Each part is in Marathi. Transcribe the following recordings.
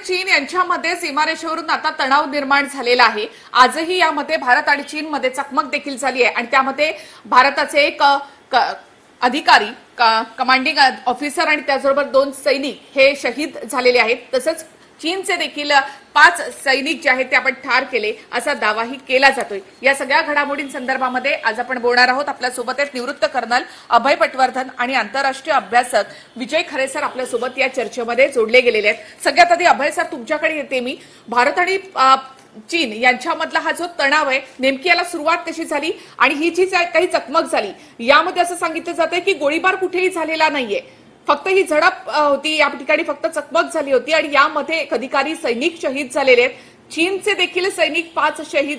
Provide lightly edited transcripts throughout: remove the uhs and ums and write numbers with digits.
चीन यांच्यामध्ये सीमारेषेवरून आता तणाव निर्माण झालेला आहे। आजही यामध्ये भारत आणि चीन मध्ये चकमक देखील झाली आहे आणि त्यामध्ये भारताचे एक अधिकारी, कमांडिंग ऑफिसर आणि त्याचबरोबर 2 सैनिक हे शहीद झालेले आहेत। तसंच चीनचे देखील 5 सैनिक जे आहेत ते आपण ठार केले असा दावाही केला जातोय। या सगळ्या घडामोडींसंदर्भामध्ये आज आपण बोलणार आहोत। आपल्यासोबत आहेत निवृत्त कर्नल अभय पटवर्धन आणि आंतरराष्ट्रीय अभ्यासक विजय खरे सर आपल्यासोबत या चर्चेमध्ये जोडले गेलेले आहेत। सगळ्यात आधी अभय सर तुमच्याकडे येते मी। भारत आणि चीन यांच्यामधला हा जो तणाव आहे नेमकी याला सुरुवात कशी झाली आणि ही जी काही चकमक झाली यामध्ये असं सांगितलं जातंय की गोळीबार कुठेही झालेला नाहीये, फक्त ही झडप होती, या ठिकाणी फक्त चकमक झाली होती आणि यामध्ये एक अधिकारी सैनिक शहीद झालेले आहेत। चीनचे देखील सैनिक 5 शहीद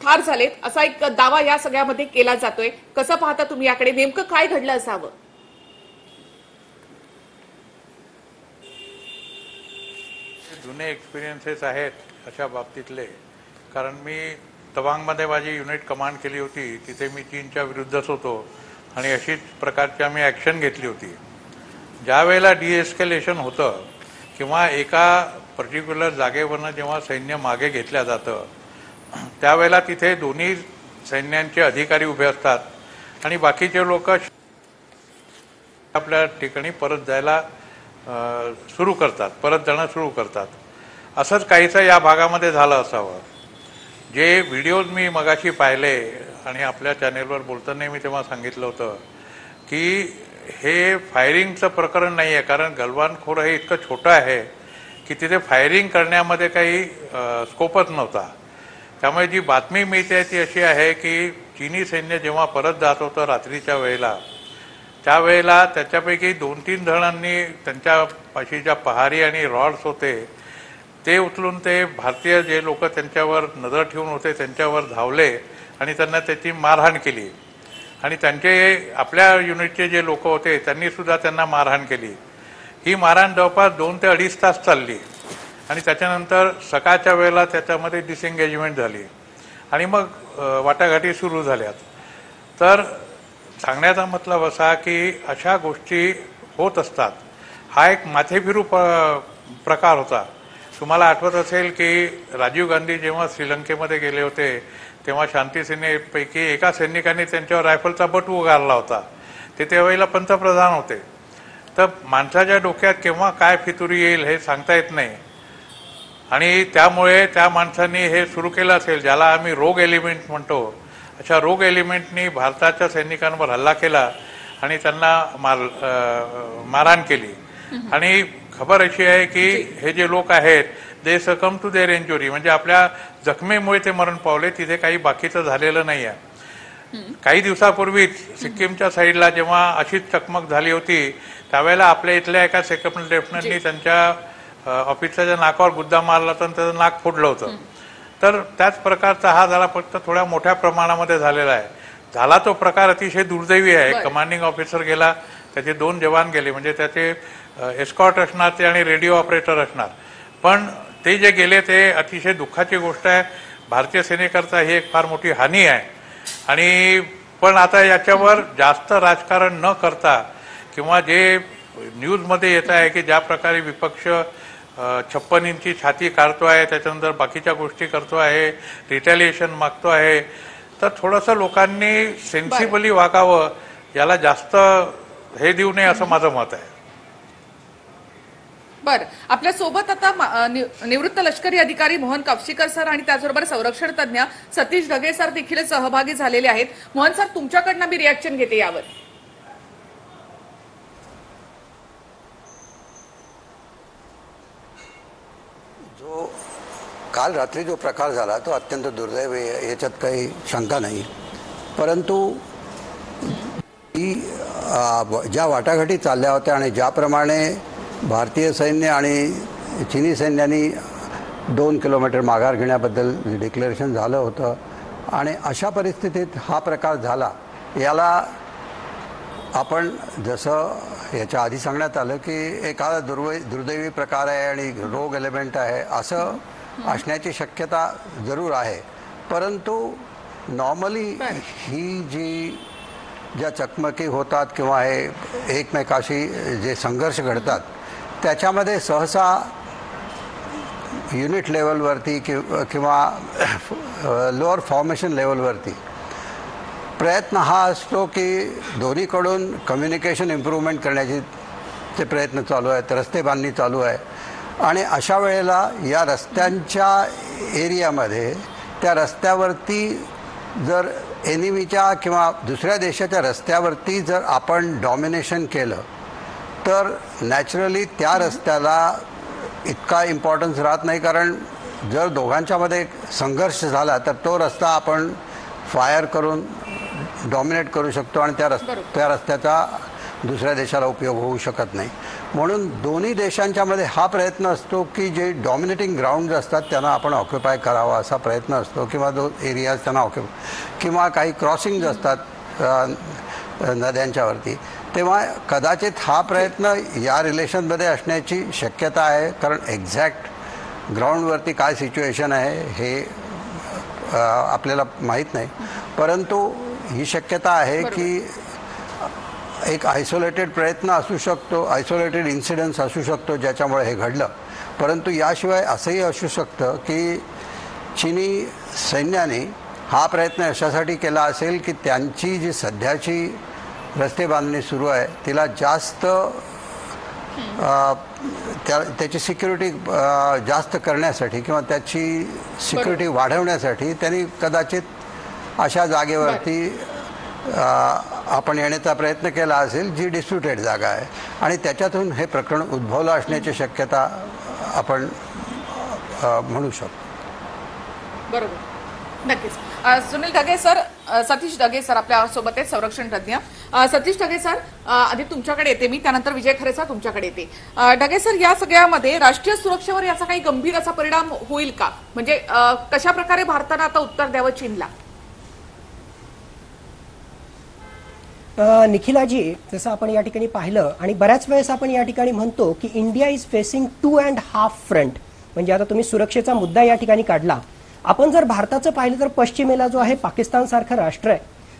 ठार झालेत असा एक दावा या सगळ्यामध्ये केला जातोय। कसं पाहता तुम्ही याकडे, नेमकं काय घडलं असावं? जुने एक्सपिरियन्सेस आहेत अशा बाबतीतले, कारण मी तवांगमध्ये माझी युनिट कमांड केली होती, तिथे मी चीनच्या विरुद्धच होतो आणि अशीच प्रकारची आम्ही ॲक्शन घेतली होती। ज्या वेळेला डिएस्केलेशन होतं किंवा एका पर्टिक्युलर जागेवरनं जेव्हा सैन्य मागे घेतलं जातं त्यावेळेला तिथे दोन्ही सैन्यांचे अधिकारी उभे असतात आणि बाकीचे लोक आपल्या ठिकाणी परत जायला सुरू करतात, परत जाणं सुरू करतात। असंच काहीसं या भागामध्ये झालं असावं। जे व्हिडिओज मी मगाशी पाहिले आणि आपल्या चॅनेलवर बोलताना मी तेव्हा सांगितलं होतं की हे फायरिंगचं प्रकरण नाही आहे, कारण गलवान खोरं हे इतकं छोटं आहे की तिथे फायरिंग करण्यामध्ये काही स्कोपच नव्हता। त्यामुळे जी बातमी मिळते ती अशी आहे की चीनी सैन्य जेव्हा परत जात होतं रात्रीच्या वेळेला, त्यावेळेला त्याच्यापैकी 2-3 जणांनी त्यांच्यापाशी ज्या पहारी आणि रॉड्स होते ते उचलून ते भारतीय जे लोक त्यांच्यावर नजर ठेवून होते त्यांच्यावर धावले आणि त्यांना त्याची मारहाण केली आणि त्यांचे आपल्या युनिटचे जे लोक होते त्यांनी सुद्धा त्यांना मारहाण केली। ही मारहाण जवळपास 2 ते 2.5 तास चालली आणि त्याच्यानंतर सकाळच्या वेळेला त्याच्यामध्ये डिसएंगेजमेंट झाली आणि मग वाटाघाटी सुरू झाल्यात। तर सांगण्याचा मतलब असा की अशा गोष्टी होत असतात। हा एक माथेफिरू प्रकार होता। तुम्हाला आठवत असेल की राजीव गांधी जेव्हा श्रीलंकेमध्ये गेले होते तेव्हा शांती सेनेपैकी एका सैनिकाने त्यांच्यावर रायफलचा बट उगारला होता। ते त्यावेळेला पंतप्रधान होते। तर माणसाच्या डोक्यात केव्हा काय फितुरी येईल हे सांगता येत नाही आणि त्यामुळे त्या माणसांनी हे सुरू केलं असेल, ज्याला आम्ही रोग एलिमेंट म्हणतो, अशा रोग एलिमेंटनी भारताच्या सैनिकांवर हल्ला केला आणि त्यांना मारहाण केली। आणि खबर अशी आहे की हे जे लोक आहेत दे सकम टू देअर इंजुरी, म्हणजे आपल्या जखमेमुळे ते मरण पावले, तिथे काही बाकीचं झालेलं नाही आहे। काही दिवसापूर्वीच सिक्कीमच्या साईडला जेव्हा अशीच चकमक झाली होती त्यावेळेला आपल्या इथल्या एका सेकंड लेफ्टनंटनी त्यांच्या ऑफिसरच्या नाकावर गुद्दा मारला तर त्याचं नाक फोडलं होतं। तर त्याच प्रकारचा हा झाला, फक्त थोड्या मोठ्या प्रमाणामध्ये झालेला आहे। झाला तो प्रकार अतिशय दुर्दैवी आहे। कमांडिंग ऑफिसर गेला, त्याचे 2 जवान गेले, म्हणजे त्याचे एस्कॉर्ट असणार ते आणि रेडिओ ऑपरेटर असणार, पण ते जे गेले ते अतिशय दुःखाची गोष्ट आहे। भारतीय सेनेकरता ही एक फार मोठी हानी आहे आणि पण आता याच्यावर जास्त राजकारण न करता किंवा जे न्यूजमध्ये येत आहे की ज्या प्रकारे विपक्ष 56 इंची छाती काढतो आहे, त्याच्यानंतर बाकीच्या गोष्टी करतो आहे, रिटॅलिएशन मागतो आहे, तर थोडंसं लोकांनी सेन्सिबली वागावं, याला जास्त हे देऊ नये असं माझं मत आहे। बर, आपल्या सोबत आता निवृत्त लष्करी अधिकारी मोहन कापशीकर सर आणि त्याचबरोबर संरक्षण तज्ञ सतीश ढगे सर देखील सहभागी झालेले आहेत। मोहन सर, तुमच्याकडनं मी रिॲक्शन घेते यावर। जो काल रात्री जो प्रकार झाला तो अत्यंत दुर्दैवी आहे, याच्यात काही शंका नाही, परंतु ज्या वाटाघाटी चालल्या होत्या आणि ज्याप्रमाणे भारतीय सैन्य आणि चिनी सैन्यांनी 2 किलोमीटर माघार घेण्याबद्दल डिक्लेरेशन झालं होतं आणि अशा परिस्थितीत हा प्रकार झाला, याला आपण जसं याच्या आधी सांगण्यात आलं की एखादा दुर्दैवी प्रकार आहे आणि रोग एलिमेंट आहे असं असण्याची शक्यता जरूर आहे। परंतु नॉर्मली ही जी ज्या चकमकी होतात किंवा हे एकमेकाशी जे संघर्ष घडतात त्याच्यामध्ये सहसा युनिट लेवलवरती किंवा लोअर फॉर्मेशन लेवलवरती प्रयत्न हा असतो की दोन्हीकडून कम्युनिकेशन इम्प्रूव्हमेंट करण्याचे ते प्रयत्न चालू आहेत, रस्ते बांधणी चालू आहे. आणि अशा वेळेला या रस्त्यांच्या एरियामध्ये त्या रस्त्यावरती जर एनिमीच्या किंवा दुसऱ्या देशाच्या रस्त्यावरती जर आपण डॉमिनेशन केलं तर नॅचरली त्या रस्त्याला इतका इम्पॉर्टन्स राहत नाही, कारण जर दोघांच्यामध्ये संघर्ष झाला तर तो रस्ता आपण फायर करून डॉमिनेट करू शकतो आणि त्या रस्त्याचा दुसऱ्या देशाला उपयोग होऊ शकत नाही. म्हणून दोन्ही देशांच्यामध्ये हा प्रयत्न असतो की जे डॉमिनेटिंग ग्राउंड्स असतात त्यांना आपण ऑक्युपाय करावा असा प्रयत्न असतो, किंवा जो एरियाज त्यांना किंवा काही क्रॉसिंग्ज असतात नद्यांच्यावरती, तेव्हा कदाचित हा प्रयत्न या रिलेशनमध्ये असण्याची शक्यता आहे. कारण एक्झॅक्ट ग्राउंडवरती काय सिच्युएशन आहे हे आपल्याला माहीत नाही, परंतु ही शक्यता आहे की एक आयसोलेटेड प्रयत्न असू शकतो, आयसोलेटेड इन्सिडन्स असू शकतो ज्याच्यामुळे हे घडलं. परंतु याशिवाय असंही असू शकतं की चीनी सैन्याने हा प्रयत्न अशासाठी केला असेल की त्यांची जी सध्याची रस्ते बांधणी सुरू आहे तिला जास्त त्याची सिक्युरिटी जास्त करण्यासाठी किंवा त्याची सिक्युरिटी वाढवण्यासाठी त्यांनी कदाचित अशा जागेवरती आपण येण्याचा प्रयत्न केला असेल जी डिस्प्युटेड जागा आहे आणि त्याच्यातून हे प्रकरण उद्भवलं असण्याची शक्यता आपण म्हणू शकतो. बरोबर, नक्कीच. सुनील ढगे सर, सतीश ढगे सर आपल्या सोबत आहेत, संरक्षण तज्ञ. सतीश ढगे सर, आधी तुमच्याकडे येते मी, त्यानंतर विजय खरे सर तुमच्याकडे येते. ढगे सर, या सगळ्यामध्ये राष्ट्रीय सुरक्षेवर याचा काही गंभीर असा परिणाम होईल का? म्हणजे कशा प्रकारे भारतानं आता उत्तर द्यावं चीनला? निखिलाजी, जसं आपण या ठिकाणी पाहिलं आणि बऱ्याच वेळेस आपण या ठिकाणी म्हणतो की इंडिया इज फेसिंग 2.5 फ्रंट. म्हणजे आता तुम्ही सुरक्षेचा मुद्दा या ठिकाणी काढला. आपण जर भारताचं पाहिलं तर पश्चिमेला जो आहे पाकिस्तान सारखं राष्ट्र आहे,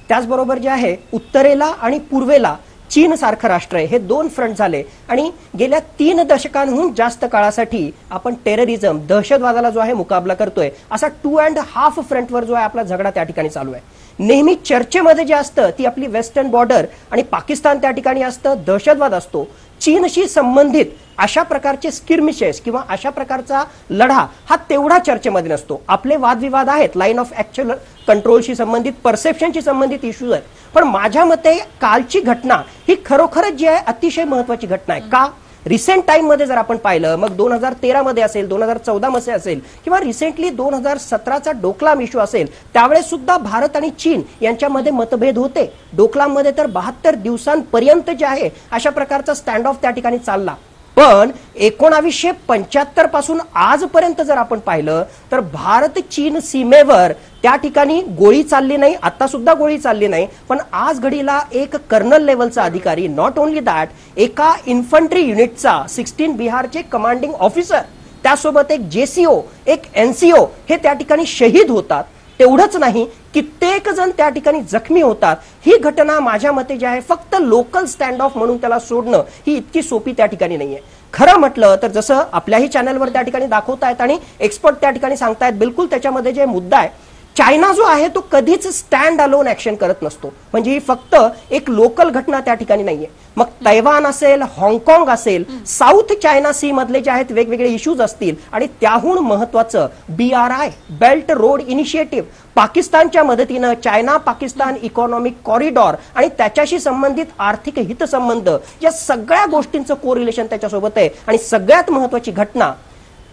त्याचबरोबर जे आहे उत्तरेला आणि पूर्वेला चीन सारखं राष्ट्र आहे. हे 2 फ्रंट झाले आणि गेल्या 3 दशकांहून जास्त काळासाठी आपण टेररिझम, दहशतवादाला जो आहे मुकाबला करतोय. असा 2.5 फ्रंटवर जो आहे आपला झगडा त्या ठिकाणी चालू आहे. नेहमी चर्चेमध्ये जे असतं ती आपली वेस्टर्न बॉर्डर आणि पाकिस्तान त्या ठिकाणी असतं, दहशतवाद असतो. चीनशी संबंधित अशा प्रकारचे स्किर्मिशेस किंवा अशा प्रकारचा लढा हा तेवढा चर्चेमध्ये नसतो. आपले वादविवाद आहेत, लाईन ऑफ ऍक्च्युअल कंट्रोलशी संबंधित, परसेप्शनशी संबंधित इश्यूज आहेत. पण माझ्या मते कालची घटना ही खरोखरच जी आहे अतिशय महत्वाची घटना आहे. का? रिसेंट टाइम मध्ये जर आपण पाहिलं, मग 2013 मध्ये असेल, 2014 मध्ये असेल किंवा रिसेंटली 2017चा डोकलाम इश्यू असेल, त्यावेळेस सुद्धा भारत आणि चीन यांच्यामध्ये मतभेद होते. डोकलाममध्ये तर 72 दिवसांपर्यंत जे आहे अशा प्रकारचा स्टँड ऑफ त्या ठिकाणी चालला. पण 1975 पासून आजपर्यंत जर आपण पाहिलं तर भारत चीन सीमेवर त्या ठिकाणी गोळी चालली नाही, आता सुद्धा गोळी चालली नाही. पण आज घडीला एक कर्नल लेवलचा अधिकारी, नॉट ओनली दॅट, एका इन्फंट्री युनिटचा 16 बिहारचे कमांडिंग ऑफिसर, त्यासोबत एक जेसीओ, एक एनसीओ हे त्या ठिकाणी शहीद होतात. तेवढंच नाही, कित्येक जण त्या ठिकाणी जखमी होतात. ही घटना माझ्या मते जे आहे फक्त लोकल स्टँड ऑफ म्हणून त्याला सोडणं ही इतकी सोपी त्या ठिकाणी नाहीये. खरं म्हटलं तर जसं आपल्याही चॅनलवर त्या ठिकाणी दाखवतायत आणि एक्सपर्ट त्या ठिकाणी सांगतायत, बिलकुल त्याच्यामध्ये जे मुद्दा आहे, चायना जो आहे तो कधीच स्टँड अलोन ऍक्शन करत नसतो. म्हणजे ही फक्त एक लोकल घटना त्या ठिकाणी नाहीये. मग तैवान असेल, हाँगकाँग असेल, साऊथ चायना सी मधले जे आहेत वेगवेगळे इश्यूज असतील, आणि त्याहून महत्वाचं BRI, बेल्ट रोड इनिशिएटिव्ह, पाकिस्तानच्या मदतीनं चायना पाकिस्तान इकॉनॉमिक कॉरिडॉर आणि त्याच्याशी संबंधित आर्थिक हितसंबंध, या सगळ्या गोष्टींचं कोरिलेशन त्याच्यासोबत आहे. आणि सगळ्यात महत्वाची घटना,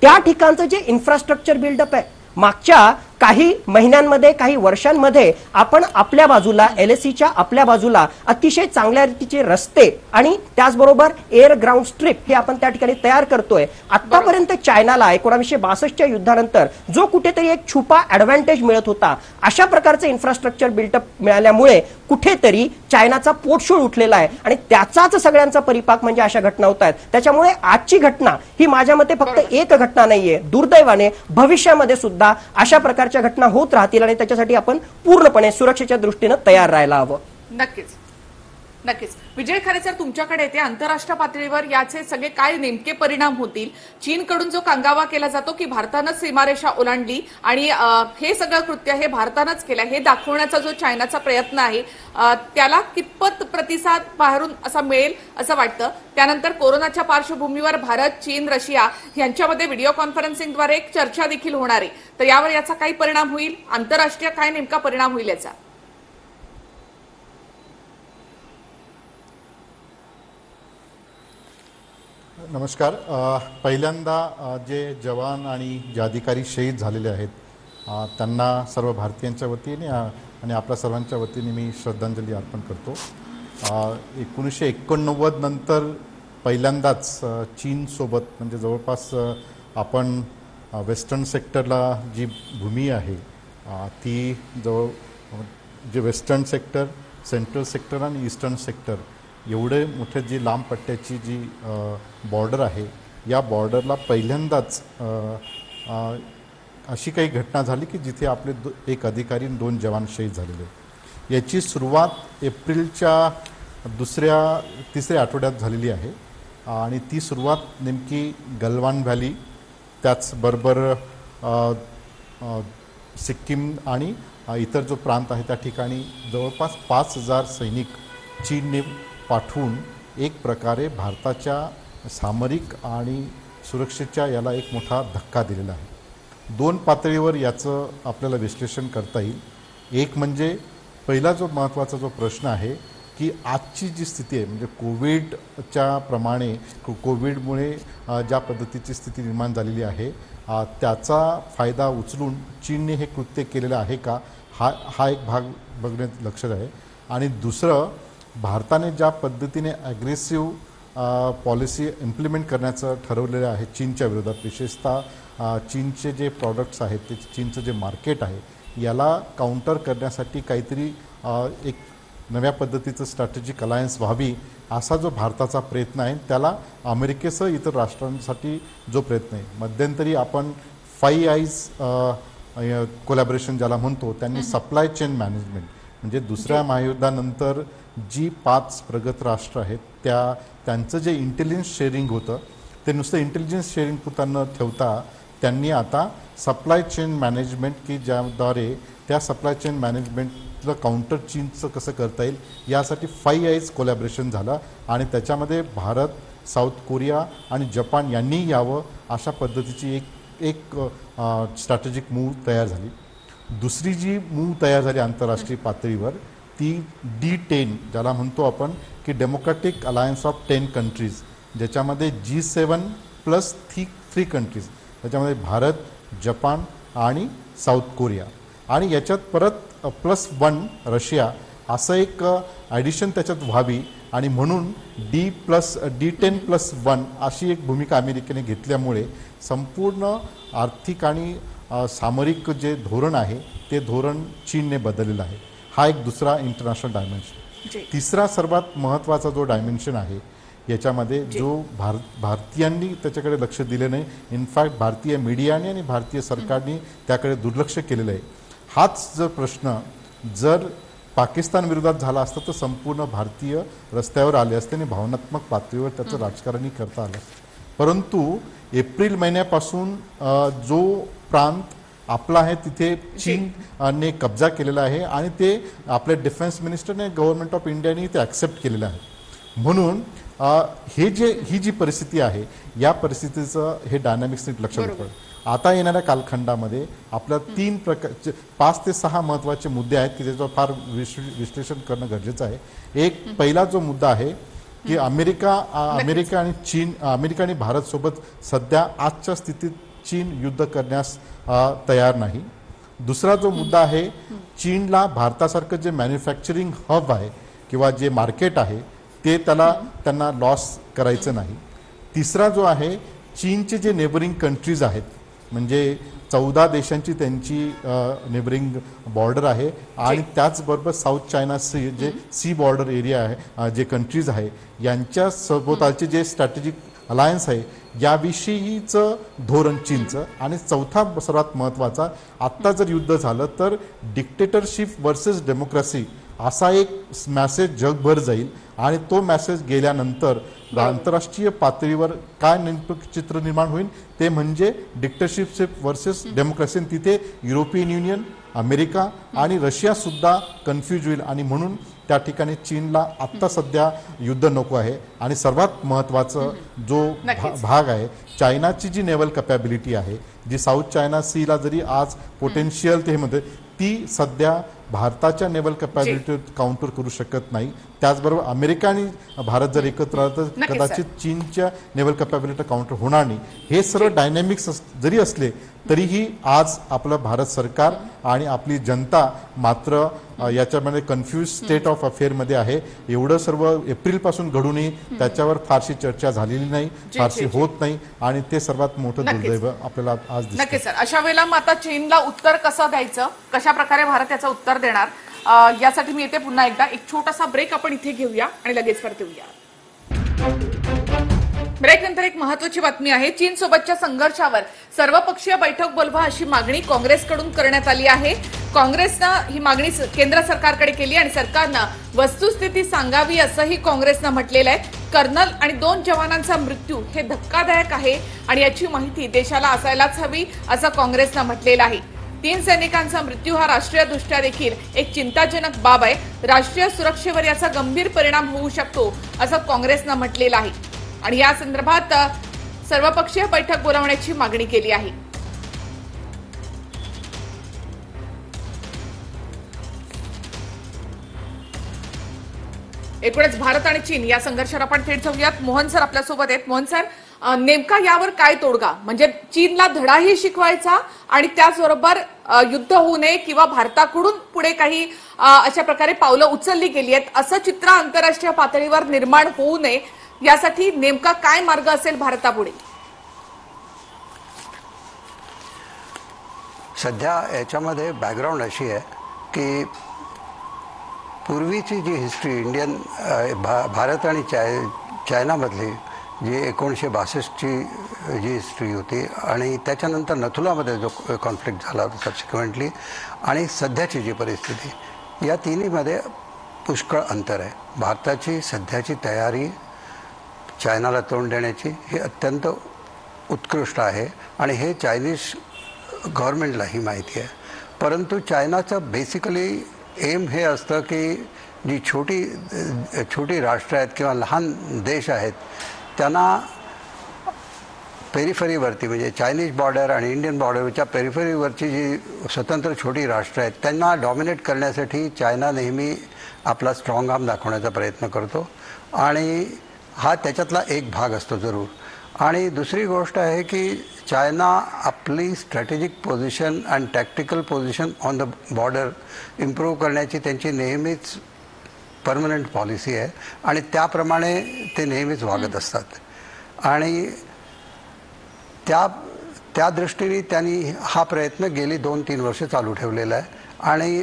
त्या ठिकाणचं जे इन्फ्रास्ट्रक्चर बिल्डअप आहे, मागच्या काही महिन्यांमध्ये, काही वर्षांमध्ये आपण आपल्या बाजूला, LACच्या आपल्या बाजूला अतिशय चांगल्या रीतीचे रस्ते आणि त्याचबरोबर एअर ग्राउंड स्ट्रिप हे आपण त्या ठिकाणी तयार करतोय. आतापर्यंत चायनाला 1962च्या युद्धानंतर जो कुठेतरी एक छुपा ऍडव्हान्टेज मिळत होता, अशा प्रकारचे इन्फ्रास्ट्रक्चर बिल्टअप मिळाल्यामुळे कुठेतरी चायनाचा पोटशूळ उठलेला आहे आणि त्याचाच सगळ्यांचा परिपाक म्हणजे अशा घटना होत आहेत. त्याच्यामुळे आजची घटना ही माझ्या मते फक्त एक घटना नाहीये. दुर्दैवाने भविष्यामध्ये सुद्धा अशा प्रकारच्या घटना होत राहतील आणि त्याच्यासाठी आपण पूर्णपणे सुरक्षेच्या दृष्टीने तयार राहायला हवं. नक्कीच. नक्कीच. विजय खरे सर, तुमच्याकडे येते. आंतरराष्ट्रीय पातळीवर याचे सगळे काय नेमके परिणाम होतील? चीनकडून जो कांगावा केला जातो की भारतानं सीमारेषा ओलांडली आणि हे सगळं कृत्य हे भारतानंच केलं, हे दाखवण्याचा जो चायनाचा प्रयत्न आहे त्याला कितपत प्रतिसाद बाहेरून असा मिळेल असं वाटतं? त्यानंतर कोरोनाच्या पार्श्वभूमीवर भारत, चीन, रशिया यांच्यामध्ये व्हिडिओ कॉन्फरन्सिंगद्वारे एक चर्चा देखील होणार आहे, तर यावर याचा काही परिणाम होईल? आंतरराष्ट्रीय काय नेमका परिणाम होईल याचा? नमस्कार. पहिल्यांदा जे जवान आणि जे अधिकारी शहीद झालेले आहेत त्यांना सर्व भारतीयांच्या वतीने आणि आपल्या सर्वांच्या वतीने मी श्रद्धांजली अर्पण करतो. 1989 नंतर पहिल्यांदाच चीनसोबत म्हणजे जवळपास आपण वेस्टर्न सेक्टरला जी भूमी आहे ती जे वेस्टर्न सेक्टर, सेंट्रल सेक्टर आणि ईस्टर्न सेक्टर एवढे मोठे जी लांब पट्ट्याची जी बॉर्डर आहे, या बॉर्डरला पहिल्यांदाच अशी काही घटना झाली की जिथे आपले एक अधिकारी आणि 2 जवान शहीद झालेले. याची सुरुवात एप्रिलच्या 2-3 आठवड्यात झालेली आहे आणि ती सुरुवात नेमकी गलवान व्हॅली, त्याचबरोबर सिक्कीम आणि इतर जो प्रांत आहे त्या ठिकाणी जवळपास 5000 सैनिक चीनने पाठवून एक प्रकारे भारताच्या सामरिक आणि सुरक्षेच्या याला एक मोठा धक्का दिलेला आहे. 2 पातळीवर याचं आपल्याला विश्लेषण करता येईल. एक म्हणजे पहिला जो महत्त्वाचा जो प्रश्न आहे की आजची जी स्थिती आहे म्हणजे कोविडच्या प्रमाणे कोविडमुळे ज्या पद्धतीची स्थिती निर्माण झालेली आहे त्याचा फायदा उचलून चीनने हे कृत्य केलेलं आहे का, हा एक भाग बघण्यात लक्ष आहे. आणि दुसरं, भारताने ज्या पद्धतीने ॲग्रेसिव्ह पॉलिसी इम्प्लिमेंट करण्याचं ठरवलेलं आहे चीनच्या विरोधात, विशेषतः चीनचे जे प्रॉडक्ट्स आहेत ते चीनचं जे मार्केट आहे याला काउंटर करण्यासाठी काहीतरी एक नव्या पद्धतीचं स्ट्रॅटेजिक अलायन्स व्हावी असा जो भारताचा प्रयत्न आहे, त्याला अमेरिकेसह इतर राष्ट्रांसाठी जो प्रयत्न आहे. मध्यंतरी आपण 5 आयज कोलॅबोरेशन ज्याला म्हणतो, त्यांनी सप्लाय चेन मॅनेजमेंट म्हणजे दुसऱ्या महायुद्धानंतर जी 5 प्रगत राष्ट्र आहेत त्यांचं जे इंटेलिजन्स शेअरिंग होतं ते नुसतं इंटेलिजन्स शेअरिंग पुरता न ठेवता त्यांनी आता सप्लाय चेन मॅनेजमेंट की ज्याद्वारे त्या सप्लाय चेन मॅनेजमेंटला काउंटर चीनचं कसं करता येईल यासाठी 5 आयज कोलॅबोरेशन झालं आणि त्याच्यामध्ये भारत, साऊथ कोरिया आणि जपान यांनी यावं अशा पद्धतीची एक स्ट्रॅटेजिक मूव तयार झाली. दुसरी जी मूव तयार झाली आंतरराष्ट्रीय पातळीवर ती D10 ज्याला म्हणतो आपण की डेमोक्रॅटिक अलायन्स ऑफ 10 कंट्रीज, ज्याच्यामध्ये G7 प्लस 3 कंट्रीज, त्याच्यामध्ये भारत, जपान आणि साऊथ कोरिया आणि याच्यात परत +1 रशिया असं एक ॲडिशन त्याच्यात व्हावी आणि म्हणून D10+1 अशी एक भूमिका अमेरिकेने घेतल्यामुळे संपूर्ण आर्थिक आणि सामरिक जे धोरण आहे ते धोरण चीनने बदललेलं आहे. हा एक दुसरा इंटरनॅशनल डायमेन्शन. तिसरा सर्वात महत्त्वाचा जो डायमेन्शन आहे याच्यामध्ये जो भारतीयांनी त्याच्याकडे लक्ष दिले नाही, इनफॅक्ट भारतीय मीडियाने आणि भारतीय सरकारने त्याकडे दुर्लक्ष केलेलं आहे. हाच जर प्रश्न जर पाकिस्तान विरोधात झाला असता तर संपूर्ण भारतीय रस्त्यावर आले असते आणि भावनात्मक पातळीवर त्याचं राजकारणही करता आलं. परंतु एप्रिल महिन्यापासून जो प्रांत आपला आहे तिथे चीनने कब्जा केलेला आहे आणि ते आपल्या डिफेन्स मिनिस्टरने गव्हर्नमेंट ऑफ इंडियाने ते ॲक्सेप्ट केलेलं आहे. म्हणून ही जी परिस्थिती आहे या परिस्थितीचं हे डायनॅमिक्स लक्षात घेतलं. आता येणाऱ्या कालखंडामध्ये आपल्या 3 प्रकारचे 5 ते 6 महत्त्वाचे मुद्दे आहेत की त्याचं फार विश्लेषण करणं गरजेचं आहे. एक पहिला जो मुद्दा आहे की अमेरिका आणि चीन, अमेरिका आणि भारत सोबत सध्या आजच्या स्थितीत चीन युद्ध करण्यास तयार नाही. दुसरा जो मुद्दा आहे, चीनला भारतासारखं जे मॅन्युफॅक्चरिंग हब आहे किंवा जे मार्केट आहे ते त्यांना लॉस करायचं नाही. तिसरा जो आहे, चीनचे जे नेबरिंग कंट्रीज आहेत म्हणजे 14 देशांची त्यांची नेबरिंग बॉर्डर आहे आणि त्याचबरोबर साऊथ चायना सी जे सी बॉर्डर एरिया आहे, जे कंट्रीज आहे यांच्या सभोवतालचे जे स्ट्रॅटेजिक अलायन्स आहे याविषयीचं धोरण चीनचं. आणि चौथा सर्वात महत्त्वाचा, आत्ता जर युद्ध झालं तर डिक्टेटरशिप वर्सेस डेमोक्रेसी असा एक मॅसेज जगभर जाईल आणि तो मॅसेज गेल्यानंतर आंतरराष्ट्रीय पातळीवर काय नेमकं चित्र निर्माण होईल ते म्हणजे डिक्टेटरशिप वर्सेस डेमोक्रेसी. तिथे युरोपियन युनियन, अमेरिका आणि रशिया सुद्धा कन्फ्यूज होईल आणि म्हणून त्या ठिकाणी चीनला आत्ता सध्या युद्ध नको आहे. आणि सर्वात महत्त्वाचं जो भाग आहे, चायनाची जी नेव्हल कॅपॅबिलिटी आहे, जी साऊथ चायना सीला जरी आज पोटेन्शियल ते म्हणते, ती सध्या भारताच्या नेव्हल कॅपॅबिलिटी काउंटर करू शकत नाही. त्याचबरोबर अमेरिका आणि भारत जर एकत्र आलं तर कदाचित चीनच्या नेव्हल कॅपॅबिलिटी काउंटर होणार नाही. हे सर्व डायनॅमिक्स जरी असले तरीही आज आपलं भारत सरकार आणि आपली जनता मात्र याच्यामध्ये कन्फ्यूज स्टेट ऑफ अफेअरमध्ये आहे. एवढं सर्व एप्रिलपासून घडूनही त्याच्यावर फारशी चर्चा झालेली नाही, फारशी होत नाही आणि ते सर्वात मोठं दुर्दैव आपल्याला आज दिसतं. नक्कीच सर. अशा वेळेला मग आता चीनला उत्तर कसं द्यायचं, कशा प्रकारे भारत याचं उत्तर देणार, यासाठी मी येते पुन्हा एकदा. एक छोटासा ब्रेक आपण इथे घेऊया आणि लगेच परत येऊया. ब्रेक नंतर एक महत्त्वाची बातमी आहे. चीन सोबतच्या संघर्षावर सर्वपक्षीय बैठक बोलवा अशी मागणी काँग्रेसकडून करण्यात आली आहे. काँग्रेसनं ही मागणी केंद्र सरकारकडे केली आणि सरकारनं वस्तुस्थिती सांगावी असंही काँग्रेसनं म्हटलेलं आहे. कर्नल आणि 2 जवानांचा मृत्यू हे धक्कादायक आहे आणि याची माहिती देशाला असायलाच हवी असं काँग्रेसनं म्हटलेलं आहे. 3 सैनिकांचा मृत्यू हा राष्ट्रीयदृष्ट्या देखील एक चिंताजनक बाब आहे. राष्ट्रीय सुरक्षेवर याचा गंभीर परिणाम होऊ शकतो असं काँग्रेसनं म्हटलेलं आहे आणि या संदर्भात सर्वपक्षीय बैठक बोलावण्याची मागणी केली आहे. एकूणच भारत आणि चीन या संघर्षावर आपण थेट जाऊयात. मोहन सर आपल्यासोबत आहेत. मोहन सर, नेमका यावर काय तोडगा, म्हणजे चीनला धडाही शिकवायचा आणि त्याचबरोबर युद्ध होऊ नये किंवा भारताकडून पुढे काही अशा प्रकारे पावलं उचलली गेली आहेत असं चित्र आंतरराष्ट्रीय पातळीवर निर्माण होऊ नये यासाठी नेमका काय मार्ग असेल भारतापुढे? सध्या याच्यामध्ये बॅकग्राऊंड अशी आहे की पूर्वीची जी हिस्ट्री इंडियन भारत आणि चायनामधली जी 1962ची जी हिस्ट्री होती आणि त्याच्यानंतर नथुलामध्ये जो कॉन्फ्लिक्ट झाला होता सबसिक्वेंटली आणि सध्याची जी परिस्थिती, या तिन्हीमध्ये पुष्कळ अंतर आहे. भारताची सध्याची तयारी चायनाला तोंड देण्याची ही अत्यंत उत्कृष्ट आहे आणि हे चायनीज गव्हर्नमेंटलाही माहिती आहे. परंतु चायनाचं बेसिकली एम हे असतं की जी छोटी राष्ट्र आहेत किंवा लहान देश आहेत त्यांना पेरिफरीवरती, म्हणजे चायनीज बॉर्डर आणि इंडियन बॉर्डरच्या पेरिफरीवरची जी स्वतंत्र छोटी राष्ट्र आहेत त्यांना डॉमिनेट करण्यासाठी चायना नेहमी आपला स्ट्रॉंग आर्म दाखवण्याचा प्रयत्न करतो आणि हा त्याच्यातला एक भाग असतो जरूर. आणि दुसरी गोष्ट आहे की चायना आपली स्ट्रॅटेजिक पोझिशन आणि tactical position on the border improve करण्याची त्यांची नेहमीच परमनंट पॉलिसी आहे आणि त्याप्रमाणे ते नेहमीच वागत असतात आणि त्या दृष्टीने त्यांनी हा प्रयत्न गेली 2-3 वर्ष चालू ठेवलेला आहे. आणि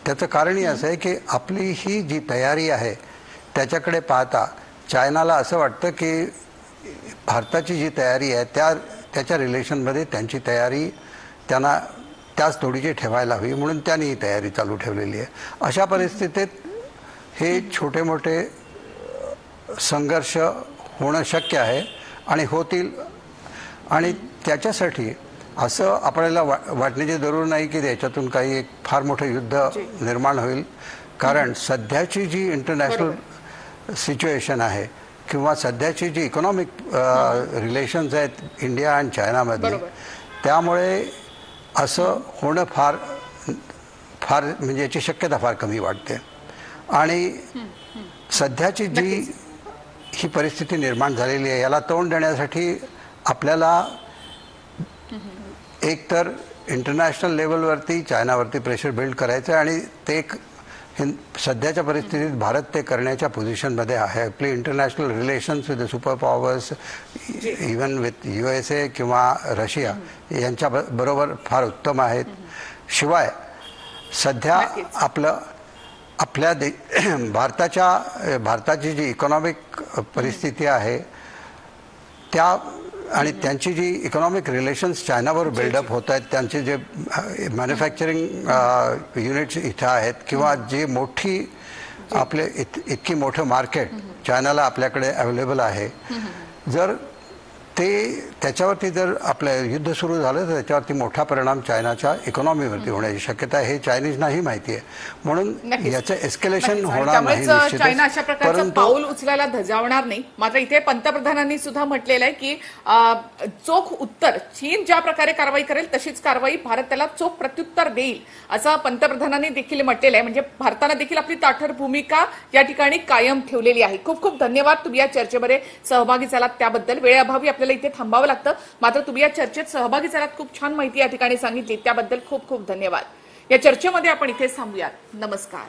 त्याचं कारणही असं आहे की आपली ही जी तयारी आहे त्याच्याकडे पाहता चायनाला असं वाटतं की भारताची जी तयारी आहे त्याच्या रिलेशनमध्ये त्यांची तयारी त्यांना त्याच थोडीशी ठेवायला हवी, म्हणून त्यांनी ही तयारी चालू ठेवलेली आहे. अशा परिस्थितीत हे छोटे मोठे संघर्ष होणं शक्य आहे आणि होतील. आणि त्याच्यासाठी असं आपल्याला वाटण्याची जरूर नाही की त्याच्यातून काही एक फार मोठं युद्ध निर्माण होईल, कारण सध्याची जी इंटरनॅशनल सिच्युएशन आहे किंवा सध्याची जी इकॉनॉमिक रिलेशन्स आहेत इंडिया आणि चायनामध्ये, त्यामुळे असं होणं फार म्हणजे याची शक्यता फार कमी वाटते. आणि सध्याची जी ही परिस्थिती निर्माण झालेली आहे याला तोंड देण्यासाठी आपल्याला एकतर इंटरनॅशनल लेवलवरती चायनावरती प्रेशर बिल्ड करायचं आहे आणि ते एक सध्याच्या परिस्थितीत भारत ते करण्याच्या पोझिशनमध्ये आहे. आपली international relations with the super powers, even with USA किंवा रशिया यांच्या बरोबर फार उत्तम आहेत. शिवाय सध्या भारताची जी इकॉनॉमिक परिस्थिती आहे आणि त्यांची जी इकॉनॉमिक रिलेशन्स चायनावर बिल्डअप होत आहेत, त्यांचे जे मॅन्युफॅक्चरिंग युनिट्स इथं आहेत किंवा जे मोठी आपले इतकी मोठं मार्केट चायनाला आपल्याकडे अवेलेबल आहे, जर त्याच्यावरती जर आपलं युद्ध सुरू झालं तर त्याच्यावरती मोठा परिणाम चायनाच्या इकॉनॉमीवरती होण्याची शक्यता आहे. हे चायनीजनाही माहिती आहे, म्हणून याचं एस्केलेशन होणार नाही त्यामुळेच चायना अशा निश्चितच. प्रकारचं परंतु पाऊल उचलायला धजावणार नाही. मात्र इथे पंतप्रधानांनी सुद्धा म्हटलेलं आहे की चोख उत्तर, चीन ज्या प्रकारे कारवाई करेल तशीच कारवाई भारत त्याला चोख प्रत्युत्तर देईल, असं पंतप्रधानांनी देखील म्हटलेलं आहे. म्हणजे भारतानं देखील आपली ताठर भूमिका या ठिकाणी कायम ठेवलेली आहे. खूप खूप धन्यवाद तुम्ही या चर्चेमध्ये सहभागी झालात त्याबद्दल. वेळेअभावी आपल्याला इथे थांबावं लागतं, मात्र तुम्ही या चर्चेत सहभागी झालात, खूप छान माहिती या ठिकाणी सांगितली, त्याबद्दल खूप खूप धन्यवाद. या चर्चेमध्ये आपण इथे थांबूयात. नमस्कार.